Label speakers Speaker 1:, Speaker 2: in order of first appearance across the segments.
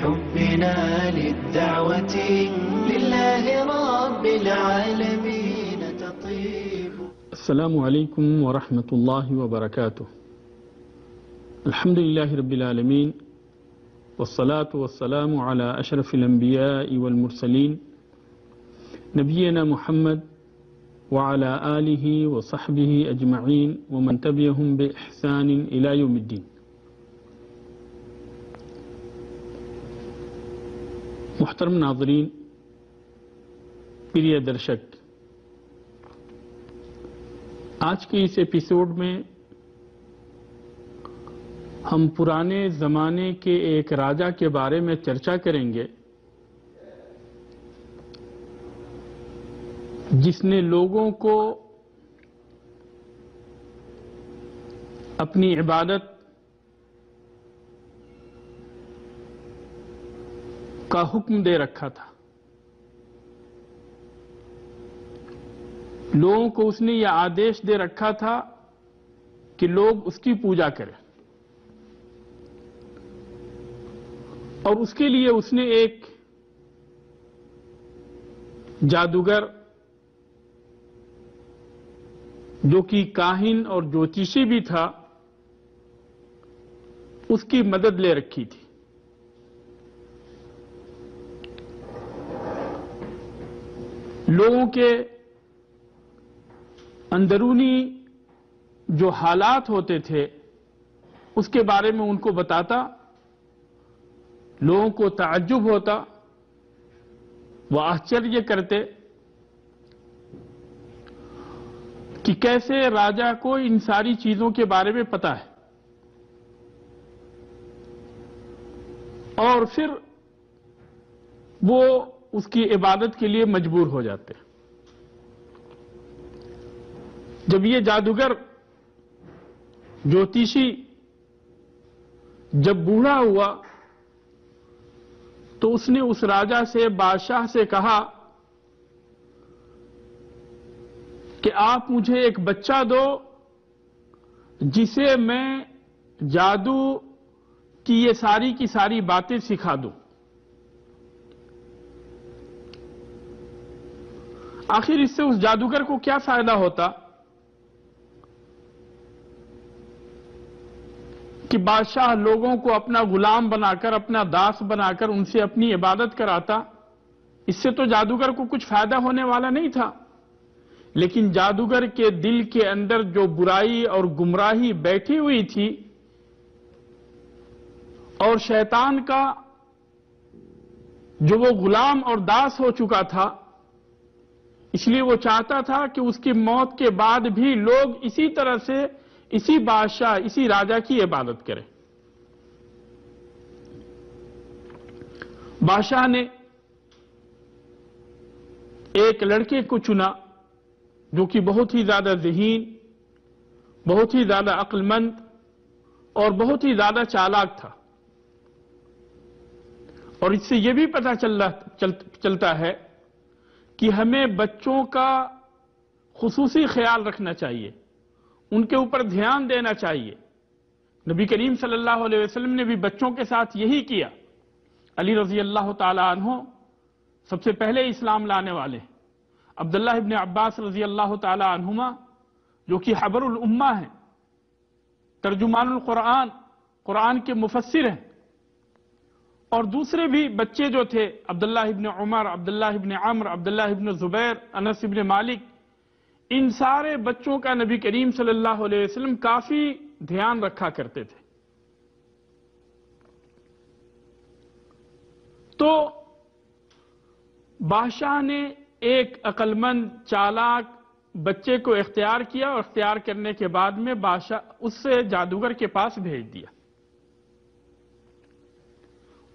Speaker 1: بحبنا للدعوة لله رب العالمين تطيب.
Speaker 2: السلام علیکم ورحمۃ اللہ وبرکاتہ. الحمد للہ رب العالمین والصلاة والسلام علی اشرف الانبیاء والمرسلین نبینا محمد وعلى آلہ وصحبہ اجمعین ومن تبعہم بإحسان الی یوم الدین. محترم ناظرین، پریہ درشک، آج کے اس ایپیسوڈ میں ہم پرانے زمانے کے ایک راجا کے بارے میں چرچا کریں گے جس نے لوگوں کو اپنی عبادت کا حکم دے رکھا تھا. لوگوں کو اس نے یہ آدیش دے رکھا تھا کہ لوگ اس کی پوجا کریں، اور اس کے لیے اس نے ایک جادوگر جو کہ کاہن اور جوتیشی بھی تھا اس کی مدد لے رکھی تھی. لوگوں کے اندرونی جو حالات ہوتے تھے اس کے بارے میں ان کو بتاتا. لوگوں کو تعجب ہوتا، وہ آشچرے کرتے کہ کیسے راجا کو ان ساری چیزوں کے بارے میں پتا ہے، اور پھر وہ اس کی عبادت کے لیے مجبور ہو جاتے. جب یہ جادوگر جوتیشی جب بوڑھا ہوا تو اس نے اس راجا سے، بادشاہ سے کہا کہ آپ مجھے ایک بچہ دو جسے میں جادو کی یہ ساری کی ساری باتیں سکھا دوں. آخر اس سے اس جادوگر کو کیا فائدہ ہوتا کہ بادشاہ لوگوں کو اپنا غلام بنا کر، اپنا داس بنا کر ان سے اپنی عبادت کراتا. اس سے تو جادوگر کو کچھ فائدہ ہونے والا نہیں تھا. لیکن جادوگر کے دل کے اندر جو برائی اور گمراہی بیٹھی ہوئی تھی اور شیطان کا جو وہ غلام اور داس ہو چکا تھا، اس لیے وہ چاہتا تھا کہ اس کی موت کے بعد بھی لوگ اسی طرح سے اسی بادشاہ، اسی راجا کی عبادت کریں. بادشاہ نے ایک لڑکے کو چنا جو کہ بہت ہی زیادہ ذہین، بہت ہی زیادہ عقل مند اور بہت ہی زیادہ چالاک تھا. اور اس سے یہ بھی پتہ چلتا ہے کہ ہمیں بچوں کا خصوصی خیال رکھنا چاہیے، ان کے اوپر دھیان دینا چاہیے. نبی کریم صلی اللہ علیہ وسلم نے بھی بچوں کے ساتھ یہی کیا. علی رضی اللہ تعالی عنہ سب سے پہلے اسلام لانے والے ہیں. عبداللہ ابن عباس رضی اللہ تعالی عنہما جو کہ حبر الامہ ہیں، ترجمان القرآن، قرآن کے مفسر ہیں. اور دوسرے بھی بچے جو تھے، عبداللہ ابن عمر، عبداللہ ابن عمر، عبداللہ ابن زبیر، انس ابن مالک، ان سارے بچوں کا نبی کریم صلی اللہ علیہ وسلم کافی دھیان رکھا کرتے تھے. تو بادشاہ نے ایک عقل مند چالاک بچے کو اختیار کیا، اور اختیار کرنے کے بعد میں بادشاہ اس سے جادوگر کے پاس بھیج دیا.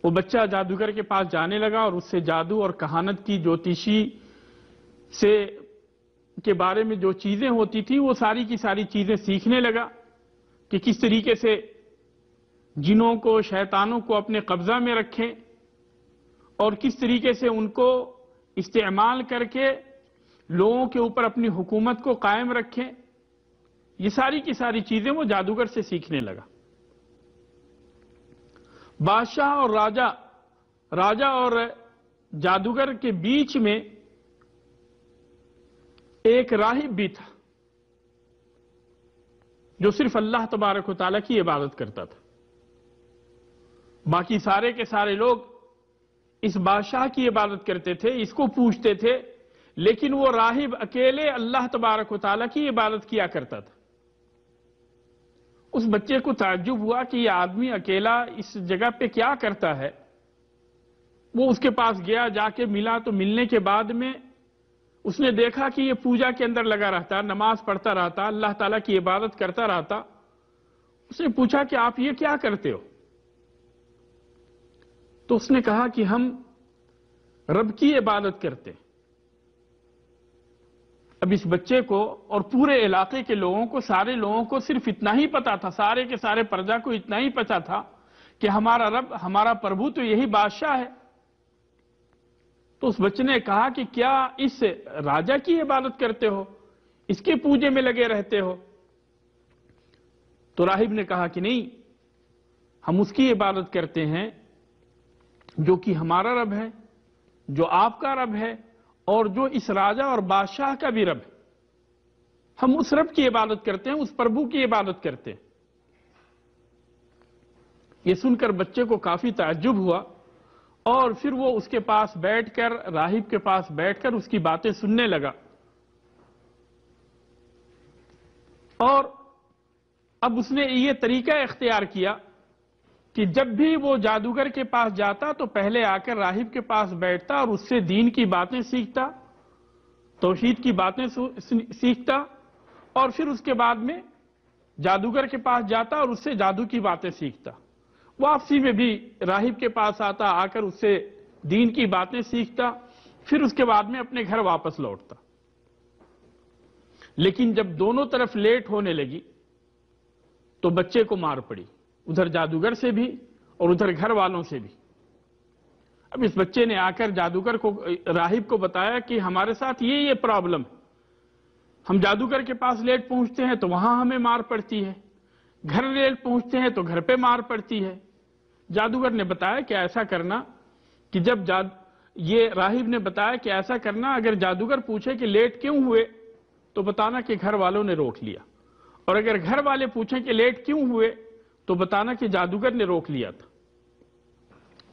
Speaker 2: وہ بچہ جادوگر کے پاس جانے لگا اور اس سے جادو اور کہانت کی، جوتیشی سے کے بارے میں جو چیزیں ہوتی تھی وہ ساری کی ساری چیزیں سیکھنے لگا کہ کس طریقے سے جنوں کو، شیطانوں کو اپنے قبضہ میں رکھیں اور کس طریقے سے ان کو استعمال کر کے لوگوں کے اوپر اپنی حکومت کو قائم رکھیں. یہ ساری کی ساری چیزیں وہ جادوگر سے سیکھنے لگا. بادشاہ اور راجا راجا اور جادوگر کے بیچ میں ایک راہب بھی تھا جو صرف اللہ تبارک و تعالیٰ کی عبادت کرتا تھا. باقی سارے کے سارے لوگ اس بادشاہ کی عبادت کرتے تھے, اس کو پوجتے تھے, لیکن وہ راہب اکیلے اللہ تبارک و تعالیٰ کی عبادت کیا کرتا تھا. اس بچے کو تعجب ہوا کہ یہ آدمی اکیلا اس جگہ پہ کیا کرتا ہے. وہ اس کے پاس گیا, جا کے ملا, تو ملنے کے بعد میں اس نے دیکھا کہ یہ پوجا کے اندر لگا رہتا, نماز پڑھتا رہتا, اللہ تعالیٰ کی عبادت کرتا رہتا. اس نے پوچھا کہ آپ یہ کیا کرتے ہو؟ تو اس نے کہا کہ ہم رب کی عبادت کرتے. اب اس بچے کو اور پورے علاقے کے لوگوں کو, سارے لوگوں کو صرف اتنا ہی پتا تھا, سارے کے سارے پرجا کو اتنا ہی پتا تھا کہ ہمارا رب, ہمارا پربھو تو یہی بادشاہ ہے. تو اس بچے نے کہا کہ کیا اس راجا کی عبادت کرتے ہو, اس کے پوجے میں لگے رہتے ہو؟ تو راہب نے کہا کہ نہیں, ہم اس کی عبادت کرتے ہیں جو کہ ہمارا رب ہے, جو آپ کا رب ہے, اور جو اس راجا اور بادشاہ کا بھی رب ہے. ہم اس رب کی عبادت کرتے ہیں, اس پربھو کی عبادت کرتے ہیں. یہ سن کر بچے کو کافی تعجب ہوا, اور پھر وہ اس کے پاس بیٹھ کر, راہب کے پاس بیٹھ کر اس کی باتیں سننے لگا. اور اب اس نے یہ طریقہ اختیار کیا کہ جب بھی وہ جادوگر کے پاس جاتا تو پہلے آ کر راہب کے پاس بیٹھتا اور اس سے دین کی باتیں سیکھتا, توحید کی باتیں سیکھتا, اور پھر اس کے بعد میں جادوگر کے پاس جاتا اور اس سے جادو کی باتیں سیکھتا. واپسی میں بھی راہب کے پاس آتا, آ کر اس سے دین کی باتیں سیکھتا, پھر اس کے بعد میں اپنے گھر واپس لوٹتا. لیکن جب دونوں طرف لیٹ ہونے لگی تو بچے کو مار پڑی, ادھر جادوگر سے بھی اور ادھر گھر والوں سے بھی. اب اس بچے نے آ کر جادوگر کو, راہب کو بتایا کہ ہمارے ساتھ یہ پرابلم ہے, ہم جادوگر کے پاس لیٹ پہنچتے ہیں تو وہاں ہمیں مار پڑتی ہے, گھر لیٹ پہنچتے ہیں تو گھر پہ مار پڑتی ہے. جادوگر نے بتایا کہ ایسا کرنا کہ یہ راہب نے بتایا کہ ایسا کرنا, اگر جادوگر پوچھے کہ لیٹ کیوں ہوئے تو بتانا کہ گھر والوں نے روک لیا, اور اگر گھر والے پوچھیں کہ لیٹ کیوں ہوئے تو بتانا کہ جادوگر نے روک لیا تھا.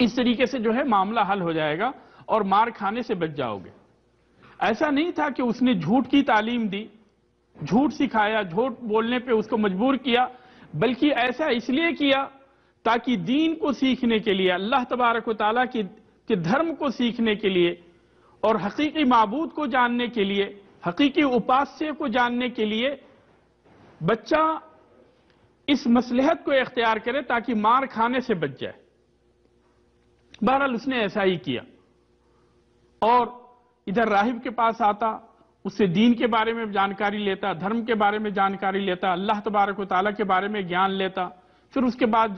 Speaker 2: اس طریقے سے جو ہے معاملہ حل ہو جائے گا اور مار کھانے سے بچ جاؤ گے. ایسا نہیں تھا کہ اس نے جھوٹ کی تعلیم دی, جھوٹ سکھایا, جھوٹ بولنے پہ اس کو مجبور کیا, بلکہ ایسا اس لیے کیا تاکہ دین کو سیکھنے کے لیے, اللہ تبارک و تعالیٰ کے دھرم کو سیکھنے کے لیے اور حقیقی معبود کو جاننے کے لیے, حقیقی اپاسیہ کو جاننے کے لیے بچہ اس مصلحت کو اختیار کرے تاکہ مار کھانے سے بچ جائے. بہرحال اس نے ایسا ہی کیا, اور ادھر راہب کے پاس آتا, اس سے دین کے بارے میں جانکاری لیتا, دھرم کے بارے میں جانکاری لیتا, اللہ تبارک و تعالیٰ کے بارے میں گیان لیتا. پھر اس کے بعد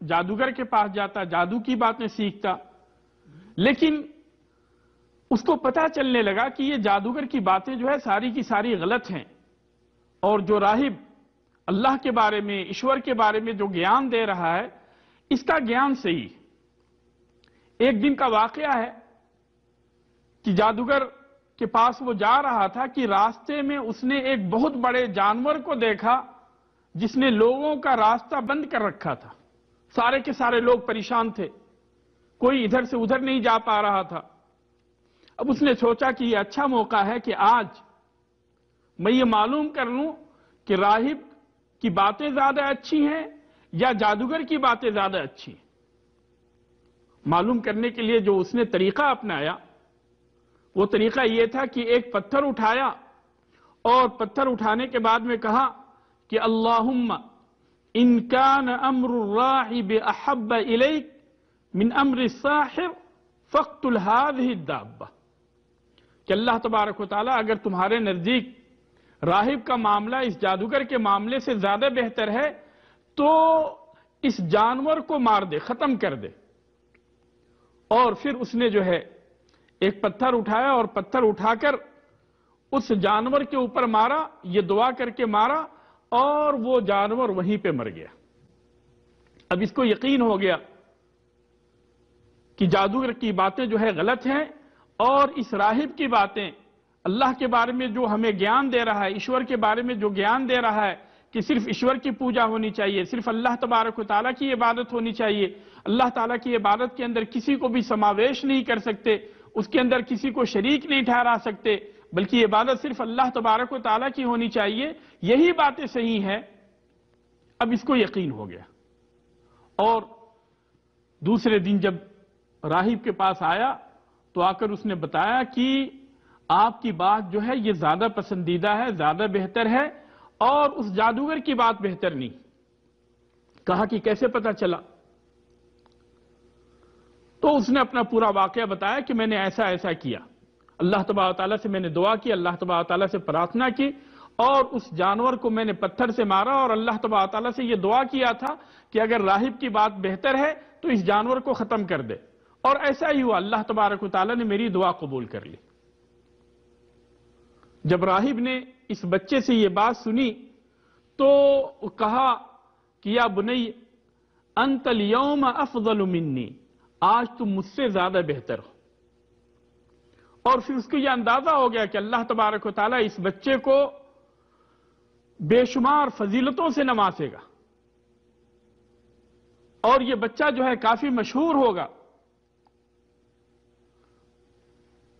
Speaker 2: جادوگر کے پاس جاتا, جادو کی باتیں سیکھتا. لیکن اس کو پتہ چلنے لگا کہ یہ جادوگر کی باتیں جو ہے ساری کی ساری غلط ہیں, اور جو راہب اللہ کے بارے میں, ایشور کے بارے میں جو گیان دے رہا ہے, اس کا گیان صحیح. ایک دن کا واقعہ ہے کہ جادوگر کے پاس وہ جا رہا تھا کہ راستے میں اس نے ایک بہت بڑے جانور کو دیکھا جس نے لوگوں کا راستہ بند کر رکھا تھا. سارے کے سارے لوگ پریشان تھے, کوئی ادھر سے ادھر نہیں جا پا رہا تھا. اب اس نے سوچا کہ یہ اچھا موقع ہے کہ آج میں یہ معلوم کر لوں کہ راہب کی باتیں زیادہ اچھی ہیں یا جادوگر کی باتیں زیادہ اچھی ہیں. معلوم کرنے کے لیے جو اس نے طریقہ اپنایا وہ طریقہ یہ تھا کہ ایک پتھر اٹھایا, اور پتھر اٹھانے کے بعد میں کہا کہ اللہم ان کان امر الراہب احب الیک من امر الساحر فاقتل هذه الدابہ, کہ اللہ تبارک و تعالیٰ اگر تمہارے نزدیک راہب کا معاملہ اس جادوگر کے معاملے سے زیادہ بہتر ہے تو اس جانور کو مار دے, ختم کر دے. اور پھر اس نے جو ہے ایک پتھر اٹھایا اور پتھر اٹھا کر اس جانور کے اوپر مارا, یہ دعا کر کے مارا, اور وہ جانور وہیں پہ مر گیا. اب اس کو یقین ہو گیا کہ جادوگر کی باتیں جو ہے غلط ہیں، اور اس راہب کی باتیں اللہ کے بارے میں جو ہمیں گیان دے رہا ہے، ایشور کے بارے میں جو گیان دے رہا ہے کہ صرف ایشور کی پوجا ہونی چاہیے، صرف اللہ تبارک و تعالیٰ کی عبادت ہونی چاہیے، اللہ تعالیٰ کی عبادت کے اندر کسی کو بھی سماویش نہیں کر سکتے، اس کے اندر کسی کو شریک نہیں ٹھہرا سکتے، بلکہ عبادت صرف اللہ تبارک و تعالیٰ کی ہونی چاہیے، یہی باتیں صحیح ہیں۔ اب اس کو یقین ہو گیا، اور دوسرے دن جب راہب کے پاس آیا تو آ کر اس نے بتایا کہ آپ کی بات جو ہے یہ زیادہ پسندیدہ ہے، زیادہ بہتر ہے، اور اس جادوگر کی بات بہتر نہیں۔ کہا کہ کیسے پتا چلا؟ تو اس نے اپنا پورا واقعہ بتایا کہ میں نے ایسا ایسا کیا، اللہ تبارک و تعالیٰ سے میں نے دعا کی، اللہ تبارک و تعالیٰ سے پرارتھنا کی، اور اس جانور کو میں نے پتھر سے مارا، اور اللہ تبارک و تعالیٰ سے یہ دعا کیا تھا کہ اگر راہب کی بات بہتر ہے تو اس جانور کو ختم کر دے، اور ایسا ہی ہوا، اللہ تبارک و تعالیٰ نے میری دعا قبول کر لی۔ جب راہب نے اس بچے سے یہ بات سنی تو کہا کہ یا بنی انت اليوم افضل منی، آج تم مجھ سے زیادہ بہتر ہو۔ اور پھر اس کو یہ اندازہ ہو گیا کہ اللہ تبارک و تعالیٰ اس بچے کو بے شمار فضیلتوں سے نوازے گا، اور یہ بچہ جو ہے کافی مشہور ہوگا۔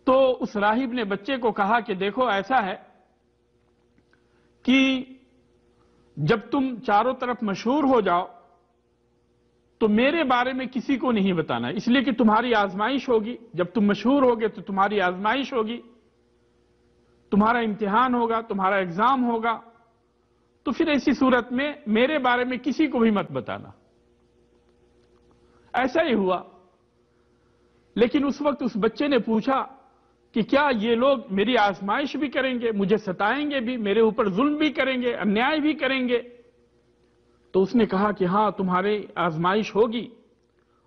Speaker 2: تو اس راہب نے بچے کو کہا کہ دیکھو ایسا ہے کہ جب تم چاروں طرف مشہور ہو جاؤ تو میرے بارے میں کسی کو نہیں بتانا، اس لیے کہ تمہاری آزمائش ہوگی، جب تم مشہور ہوگے تو تمہاری آزمائش ہوگی، تمہارا امتحان ہوگا، تمہارا ایگزام ہوگا، تو پھر ایسی صورت میں میرے بارے میں کسی کو بھی مت بتانا۔ ایسا ہی ہوا، لیکن اس وقت اس بچے نے پوچھا کہ کیا یہ لوگ میری آزمائش بھی کریں گے، مجھے ستائیں گے بھی، میرے اوپر ظلم بھی کریں گے، انیائے بھی کریں گے؟ تو اس نے کہا کہ ہاں تمہاری آزمائش ہوگی،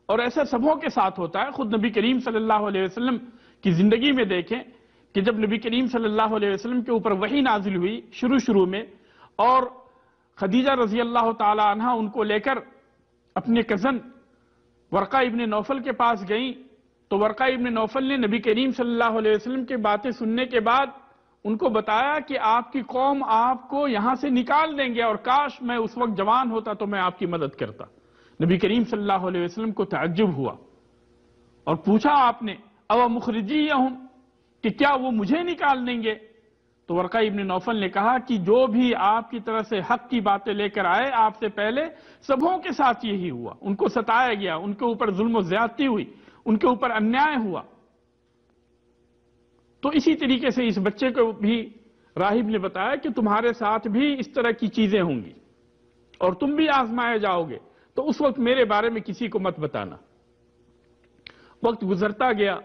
Speaker 2: اور ایسا سبوں کے ساتھ ہوتا ہے۔ خود نبی کریم صلی اللہ علیہ وسلم کی زندگی میں دیکھیں کہ جب نبی کریم صلی اللہ علیہ وسلم کے اوپر وحی نازل ہوئی شروع میں، اور خدیجہ رضی اللہ تعالی عنہ ان کو لے کر اپنے کزن ورقہ ابن نوفل کے پاس گئیں، تو ورقہ ابن نوفل نے نبی کریم صلی اللہ علیہ وسلم کی باتیں سننے کے بعد ان کو بتایا کہ آپ کی قوم آپ کو یہاں سے نکال دیں گے، اور کاش میں اس وقت جوان ہوتا تو میں آپ کی مدد کرتا۔ نبی کریم صلی اللہ علیہ وسلم کو تعجب ہوا، اور پوچھا آپ نے او مخرجیہم، کہ کیا وہ مجھے نکال دیں گے؟ تو ورقہ ابن نوفل نے کہا کہ جو بھی آپ کی طرف سے حق کی باتیں لے کر آئے آپ سے پہلے، سبوں کے ساتھ یہی ہوا، ان کو ستایا گیا، ان کے اوپر ظلم و زیادتی ہوئی، ان کے اوپر انیائے ہوا۔ تو اسی طریقے سے اس بچے کو بھی راہب نے بتایا کہ تمہارے ساتھ بھی اس طرح کی چیزیں ہوں گی، اور تم بھی آزمائے جاؤ گے، تو اس وقت میرے بارے میں کسی کو مت بتانا۔ وقت گزرتا گیا،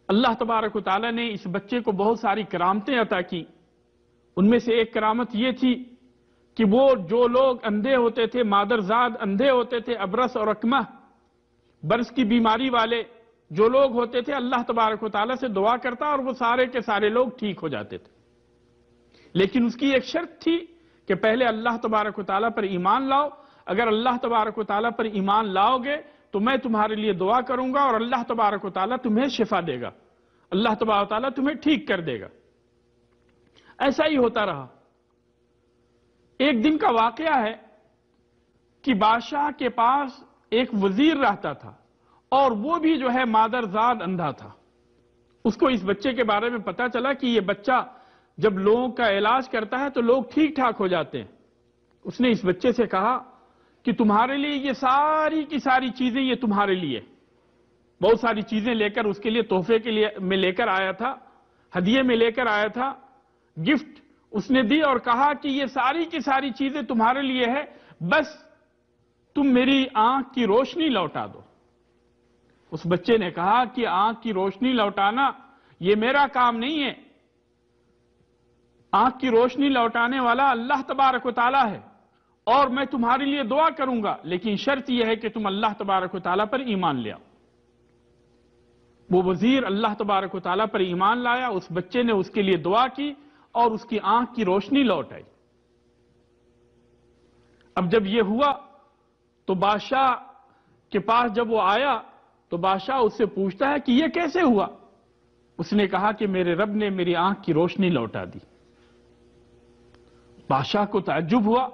Speaker 2: اللہ تبارک و تعالیٰ نے اس بچے کو بہت ساری کرامتیں عطا کی۔ ان میں سے ایک کرامت یہ تھی کہ وہ جو لوگ اندھے ہوتے تھے، مادرزاد اندھے ہوتے تھے، ابرس اور اکمہ، برس کی بیماری والے جو لوگ ہوتے تھے، اللہ تبارک و تعالیٰ سے دعا کرتا اور وہ سارے کے سارے لوگ ٹھیک ہو جاتے تھے۔ لیکن اس کی ایک شرط تھی کہ پہلے اللہ تبارک و تعالیٰ پر ایمان لاؤ، اگر اللہ تبارک و تعالیٰ پر ایمان لاؤ گے تو میں تمہارے لیے دعا کروں گا، اور اللہ تبارک و تعالیٰ تمہیں شفا دے گا، اللہ تبارک و تعالیٰ تمہیں ٹھیک کر دے گا۔ ایسا ہی ہوتا رہا۔ ایک دن کا واقعہ ہے کہ بادشاہ کے پاس ایک وزیر رہتا تھا، اور وہ بھی جو ہے مادرزاد اندھا تھا۔ اس کو اس بچے کے بارے میں پتا چلا کہ یہ بچہ جب لوگوں کا علاج کرتا ہے تو لوگ ٹھیک ٹھاک ہو جاتے ہیں۔ اس نے اس بچے سے کہا کہ تمہارے لیے یہ ساری کی ساری چیزیں یہ تمہارے لیے، بہت ساری چیزیں لے کر اس کے لیے تحفے کے لیے میں لے کر آیا تھا، ہدیے میں لے کر آیا تھا، گفٹ اس نے دی، اور کہا کہ یہ ساری کی ساری چیزیں تمہارے لیے ہے، بس تم میری آنکھ کی روشنی لوٹا دو۔ اس بچے نے کہا کہ آنکھ کی روشنی لوٹانا یہ میرا کام نہیں ہے، آنکھ کی روشنی لوٹانے والا اللہ تبارک و تعالیٰ ہے، اور میں تمہارے لیے دعا کروں گا، لیکن شرط یہ ہے کہ تم اللہ تبارک و تعالیٰ پر ایمان لے آؤ۔ وہ وزیر اللہ تبارک و تعالیٰ پر ایمان لایا، اس بچے نے اس کے لیے دعا کی اور اس کی آنکھ کی روشنی لوٹ آئی۔ اب جب یہ ہوا تو بادشاہ کے پاس جب وہ آیا تو بادشاہ اس سے پوچھتا ہے کہ یہ کیسے ہوا؟ اس نے کہا کہ میرے رب نے میری آنکھ کی روشنی لوٹا دی۔ بادشاہ کو تعجب ہوا،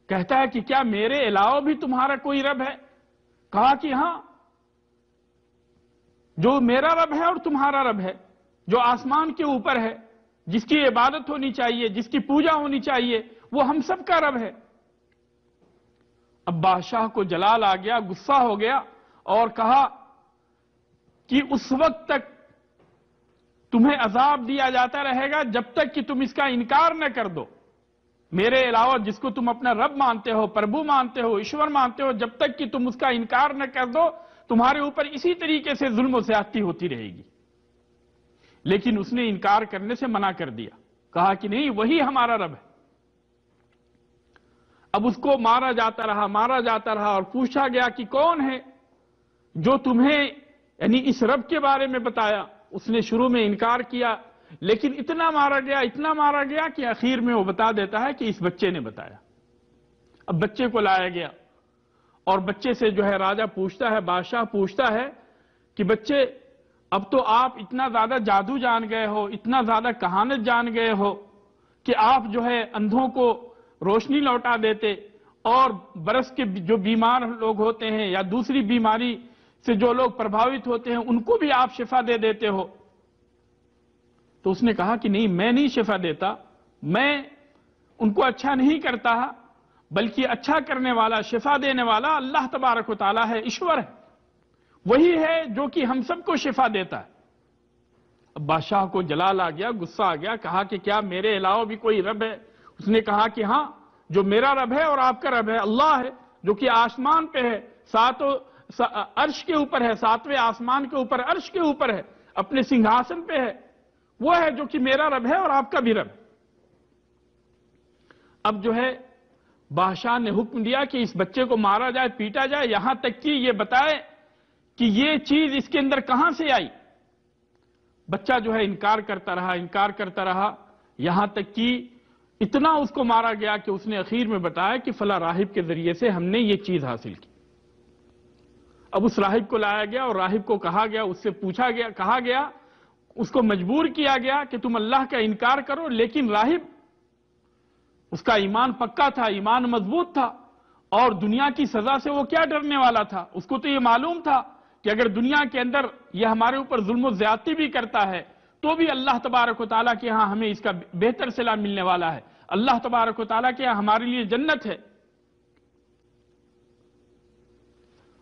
Speaker 2: کہتا ہے کہ کیا میرے علاوہ بھی تمہارا کوئی رب ہے؟ کہا کہ ہاں، جو میرا رب ہے اور تمہارا رب ہے، جو آسمان کے اوپر ہے، جس کی عبادت ہونی چاہیے، جس کی پوجا ہونی چاہیے، وہ ہم سب کا رب ہے۔ اب بادشاہ کو جلال آ گیا، غصہ ہو گیا اور کہا کہ اس وقت تک تمہیں عذاب دیا جاتا رہے گا جب تک کہ تم اس کا انکار نہ کر دو۔ میرے علاوہ جس کو تم اپنا رب مانتے ہو، پربھو مانتے ہو، ایشور مانتے ہو، جب تک کہ تم اس کا انکار نہ کر دو، تمہارے اوپر اسی طریقے سے ظلم و زیادتی ہوتی رہے گی۔ لیکن اس نے انکار کرنے سے منع کر دیا، کہا کہ نہیں، وہی ہمارا رب ہے۔ اب اس کو مارا جاتا رہا اور پوچھا گیا کہ کون ہے جو تمہیں یعنی اس رب کے بارے میں بتایا؟ اس نے شروع میں انکار کیا، لیکن اتنا مارا گیا کہ آخر میں وہ بتا دیتا ہے کہ اس بچے نے بتایا۔ اب بچے کو لایا گیا اور بچے سے جو ہے راجہ پوچھتا ہے، بادشاہ پوچھتا ہے کہ بچے، اب تو آپ اتنا زیادہ جادو جان گئے ہو، اتنا زیادہ کہانت جان گئے ہو کہ آپ جو ہے اندھوں کو روشنی لوٹا دیتے، اور برس کے جو بیمار لوگ ہوتے ہیں یا دوسری بیماری سے جو لوگ پربھاوت ہوتے ہیں ان کو بھی آپ شفا دے دیتے ہو۔ تو اس نے کہا کہ نہیں، میں نہیں شفا دیتا، میں ان کو اچھا نہیں کرتا، بلکہ اچھا کرنے والا، شفا دینے والا اللہ تبارک و تعالیٰ ہے، ایشور ہے، وہی ہے جو کہ ہم سب کو شفا دیتا ہے۔ اب بادشاہ کو جلال آ گیا، غصہ آ گیا، کہا کہ کیا میرے علاوہ بھی کوئی رب ہے؟ اس نے کہا کہ ہاں، جو میرا رب ہے اور آپ کا رب ہے، اللہ ہے، جو کہ آسمان پہ ہے، عرش کے اوپر ہے، ساتویں آسمان کے اوپر، عرش کے اوپر ہے، اپنے سنگھاسن پہ ہے، وہ ہے جو کہ میرا رب ہے اور آپ کا بھی رب۔ اب جو ہے بادشاہ نے حکم دیا کہ اس بچے کو مارا جائے، پیٹا جائے، یہاں تک کہ یہ بتائے کہ یہ چیز اس کے اندر کہاں سے آئی۔ بچہ جو ہے انکار کرتا رہا، یہاں تک کہ اتنا اس کو مارا گیا کہ اس نے اخیر میں بتایا کہ فلاں راہب کے ذریعے سے ہم نے یہ چیز حاصل کی۔ اب اس راہب کو لایا گیا اور راہب کو کہا گیا، اس سے پوچھا گیا، کہا گیا، اس کو مجبور کیا گیا کہ تم اللہ کا انکار کرو، لیکن راہب اس کا ایمان پکا تھا، ایمان مضبوط تھا، اور دنیا کی سزا سے وہ کیا ڈرنے والا تھا؟ اس کو تو یہ معلوم تھا کہ اگر دنیا کے اندر یہ ہمارے اوپر ظلم و زیادتی بھی کرتا ہے تو بھی اللہ تبارک و تعالیٰ کے ہاں ہمیں اس کا بہتر صلہ ملنے والا ہے، اللہ تبارک و تعالیٰ کے ہاں ہمارے لیے جنت ہے۔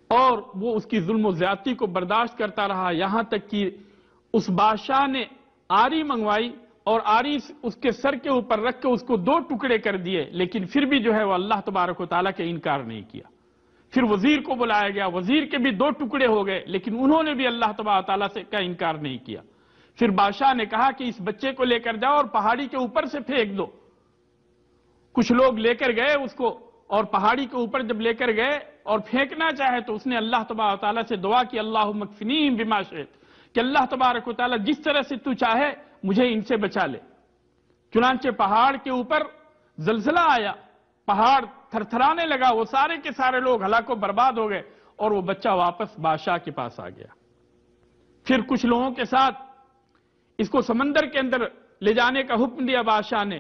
Speaker 2: اور وہ اس کی ظلم و زیادتی کو برداشت کرتا رہا، یہاں تک کہ اس بادشاہ نے آری منگوائی اور آری اس کے سر کے اوپر رکھ کے اس کو 2 ٹکڑے کر دیے، لیکن پھر بھی جو ہے وہ اللہ تبارک و تعالیٰ کے انکار نہیں کیا۔ پھر وزیر کو بلایا گیا، وزیر کے بھی 2 ٹکڑے ہو گئے، لیکن انہوں نے بھی اللہ تبارک و تعالیٰ کا انکار نہیں کیا۔ پھر بادشاہ نے کہا کہ اس بچے کو لے کر جاؤ اور پہاڑی کے اوپر سے پھینک دو۔ کچھ لوگ لے کر گئے اس کو، اور پہاڑی کے اوپر جب لے کر گئے اور پھینکنا چاہے تو اس نے اللہ تبارک و تعالیٰ سے دعا کی، اللہم اکفنیہم بما شئت، کہ اللہ تبارک و تعالیٰ جس طرح سے تو چاہے مجھے ان سے بچا لے۔ چنانچہ پہاڑ کے اوپر زلزلہ آیا، پہاڑ تھرتھرانے لگا، وہ سارے کے سارے لوگ ہلاک و برباد ہو گئے، اور وہ بچہ واپس بادشاہ کے پاس آ گیا۔ پھر کچھ لوگوں کے ساتھ اس کو سمندر کے اندر لے جانے کا حکم دیا بادشاہ نے،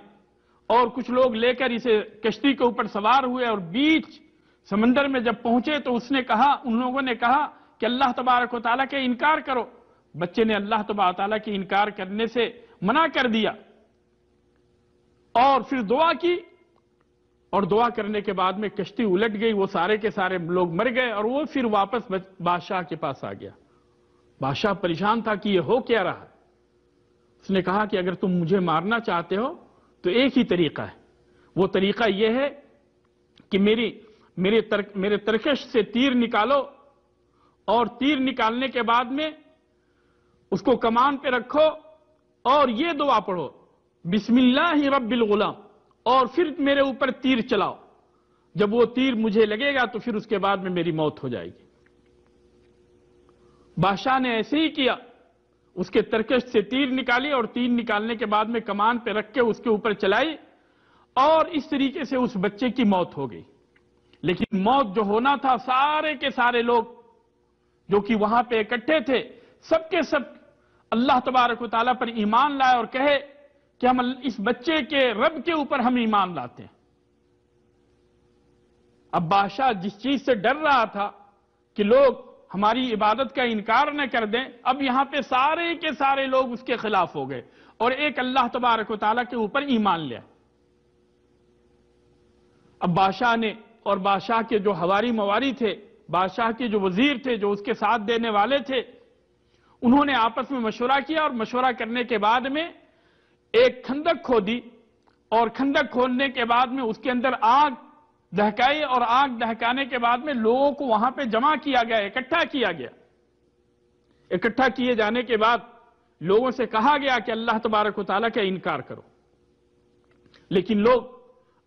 Speaker 2: اور کچھ لوگ لے کر اسے کشتی کے اوپر سوار ہوئے، اور بیچ سمندر میں جب پہنچے تو ان لوگوں نے کہا کہ اللہ تبارک و تعالیٰ کے انکار کرو۔ بچے نے اللہ تبارک و تعالیٰ کے انکار کرنے سے منع کر دیا، اور پھر دعا کی، اور دعا کرنے کے بعد میں کشتی الٹ گئی، وہ سارے کے سارے لوگ مر گئے، اور وہ پھر واپس بادشاہ کے پاس آ گیا۔ بادشاہ پریشان تھا کہ یہ ہو کیا رہا۔ اس نے کہا کہ اگر تم مجھے مارنا چاہتے ہو تو ایک ہی طریقہ ہے، وہ طریقہ یہ ہے کہ میرے ترکش سے تیر نکالو، اور تیر نکالنے کے بعد میں اس کو کمان پہ رکھو اور یہ دعا پڑھو، بسم اللہ رب الغلام، اور پھر میرے اوپر تیر چلاؤ، جب وہ تیر مجھے لگے گا تو پھر اس کے بعد میں میری موت ہو جائے گی۔ بادشاہ نے ایسے ہی کیا، اس کے ترکش سے تیر نکالی، اور تیر نکالنے کے بعد میں کمان پہ رکھ کے اس کے اوپر چلائی، اور اس طریقے سے اس بچے کی موت ہو گئی۔ لیکن موت جو ہونا تھا، سارے کے سارے لوگ جو کہ وہاں پہ اکٹھے تھے، سب کے سب اللہ تبارک و تعالیٰ پر ایمان لائے اور کہے کہ ہم اس بچے کے رب کے اوپر ہم ایمان لاتے ہیں۔ اب بادشاہ جس چیز سے ڈر رہا تھا کہ لوگ ہماری عبادت کا انکار نہ کر دیں، اب یہاں پہ سارے کے سارے لوگ اس کے خلاف ہو گئے اور ایک اللہ تبارک و تعالیٰ کے اوپر ایمان لیا۔ اب بادشاہ نے اور بادشاہ کے جو حواری مواری تھے، بادشاہ کے جو وزیر تھے، جو اس کے ساتھ دینے والے تھے، انہوں نے آپس میں مشورہ کیا اور مشورہ کرنے کے بعد میں ایک خندق کھودی اور خندق کھودنے کے بعد میں اس کے اندر آگ دہکائی اور آگ دہکانے کے بعد میں لوگوں کو وہاں پہ جمع کیا گیا، اکٹھا کیا گیا۔ اکٹھا کیے جانے کے بعد لوگوں سے کہا گیا کہ اللہ تبارک و تعالیٰ کا انکار کرو، لیکن لوگ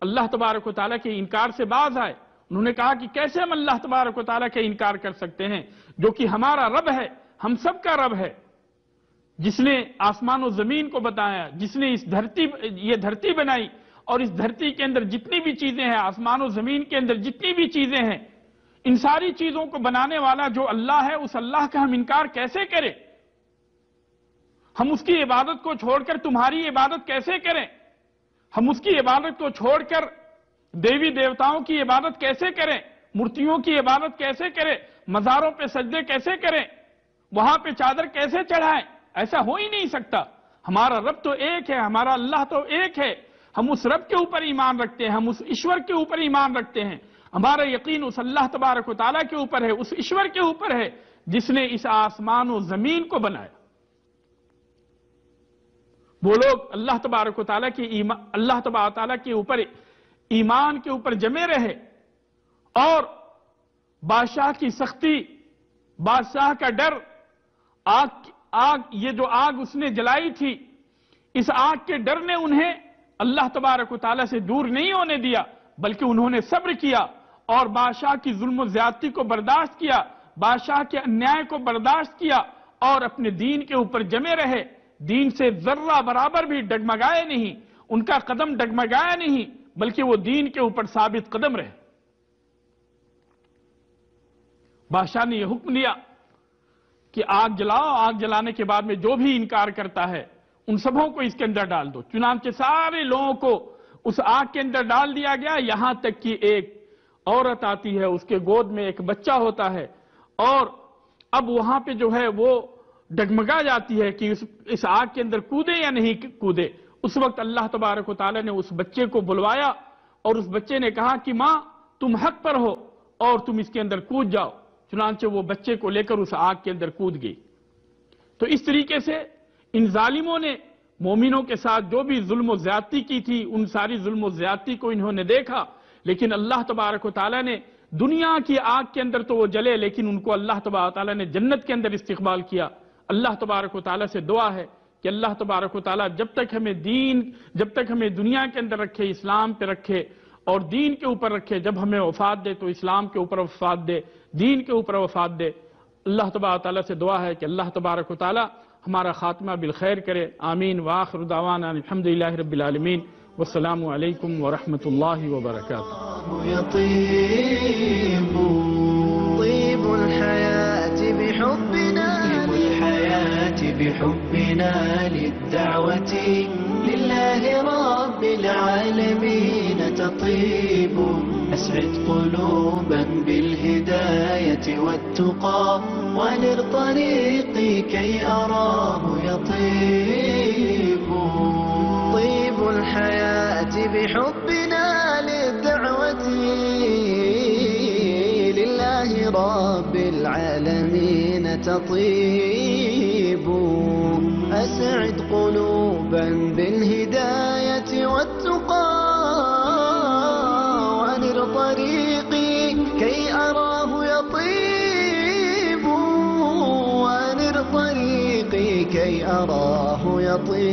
Speaker 2: اللہ تبارک و تعالیٰ کے انکار سے باز آئے۔ انہوں نے کہا کہ کیسے ہم اللہ تبارک و تعالیٰ کا انکار کر سکتے ہیں جو کہ ہمارا رب ہے، ہم سب کا رب ہے، جس نے آسمان و زمین کو بتایا، جس نے یہ دھرتی بنائی اور اس دھرتی کے اندر جتنی بھی چیزیں ہیں، آسمان و زمین کے اندر جتنی بھی چیزیں ہیں، ان ساری چیزوں کو بنانے والا جو اللہ ہے، اس اللہ کا ہم انکار کیسے کریں؟ ہم اس کی عبادت کو چھوڑ کر تمہاری عبادت کیسے کریں؟ ہم اس کی عبادت کو چھوڑ کر دیوی دیوتاؤں کی عبادت کیسے کریں؟ مورتیوں کی عبادت کیسے کریں؟ مزاروں پہ سجدے کیسے کریں؟ وہاں پہ چادر کیسے چڑھائیں؟ ایسا ہو ہی نہیں سکتا۔ ہمارا رب تو ایک ہے، ہمارا اللہ تو ایک ہے، ہم اس رب کے اوپر ایمان رکھتے ہیں، ہم اس ایشور کے اوپر ایمان رکھتے ہیں، ہمارا یقین اس اللہ تبارک و تعالیٰ کے اوپر ہے، اس ایشور کے اوپر ہے جس نے اس آسمان و زمین کو بنایا۔ وہ لوگ اللہ تبارک و تعالیٰ کے اوپر ایمان کے اوپر جمے رہے اور بادشاہ کی سختی، بادشاہ کا ڈر، یہ جو آگ اس نے جلائی تھی، اس آگ کے ڈر نے انہیں اللہ تبارک و تعالیٰ سے دور نہیں ہونے دیا، بلکہ انہوں نے صبر کیا اور بادشاہ کی ظلم و زیادتی کو برداشت کیا، بادشاہ کے انیائے کو برداشت کیا اور اپنے دین کے اوپر جمے رہے، دین سے ذرہ برابر بھی ڈگمگائے نہیں، ان کا قدم ڈگمگایا نہیں، بلکہ وہ دین کے اوپر ثابت قدم رہے۔ بادشاہ نے یہ حکم دیا کہ آگ جلاؤ، آگ جلانے کے بعد میں جو بھی انکار کرتا ہے ان سبوں کو اس کے اندر ڈال دو۔ چنانچہ سارے لوگوں کو اس آگ کے اندر ڈال دیا گیا، یہاں تک کہ ایک عورت آتی ہے، اس کے گود میں ایک بچہ ہوتا ہے اور اب وہاں پہ جو ہے وہ ڈگمگا جاتی ہے کہ اس آگ کے اندر کودے یا نہیں کودے۔ اس وقت اللہ تبارک و تعالیٰ نے اس بچے کو بلوایا اور اس بچے نے کہا کہ ماں تم حق پر ہو اور تم اس کے اندر کود جاؤ۔ چنانچہ وہ بچے کو لے کر اس آگ کے اندر کود گئی۔ تو اس طریقے سے ان ظالموں نے مومنوں کے ساتھ جو بھی ظلم و زیادتی کی تھی، ان ساری ظلم و زیادتی کو انہوں نے دیکھا، لیکن اللہ تبارک و تعالیٰ نے دنیا کی آگ کے اندر تو وہ جلے، لیکن ان کو اللہ تبارک و تعالیٰ نے جنت کے اندر استقبال کیا۔ اللہ تبارک و تعالیٰ سے دعا ہے کہ اللہ تبارک و تعالیٰ جب تک ہمیں دنیا کے اندر رکھے، اسلام پہ رکھے اور دین کے اوپر رکھے، جب ہمیں وفات دے تو اسلام کے اوپر وفات دے، دین کے اوپر وفات دے۔ اللہ تبارک و تعالیٰ سے دعا ہے کہ اللہ تبارک و تعالیٰ ہمارا خاتمہ بالخیر کرے۔ آمین وآخر دعوانا الحمدللہ رب العالمین والسلام علیکم ورحمۃ اللہ وبرکاتہ۔
Speaker 1: طيب الحياة بحبنا للدعوة لله رب العالمين تطيب، أسعد قلوبا بالهداية والتقى، ونر طريقي كي أراه يطيب. طيب الحياة بحبنا للدعوة لله رب العالمين تطيب، أسعد قلوبا بالهداية والتقى، وأنر طريقي كي أراه يطيب، وأنر طريقي كي أراه يطيب.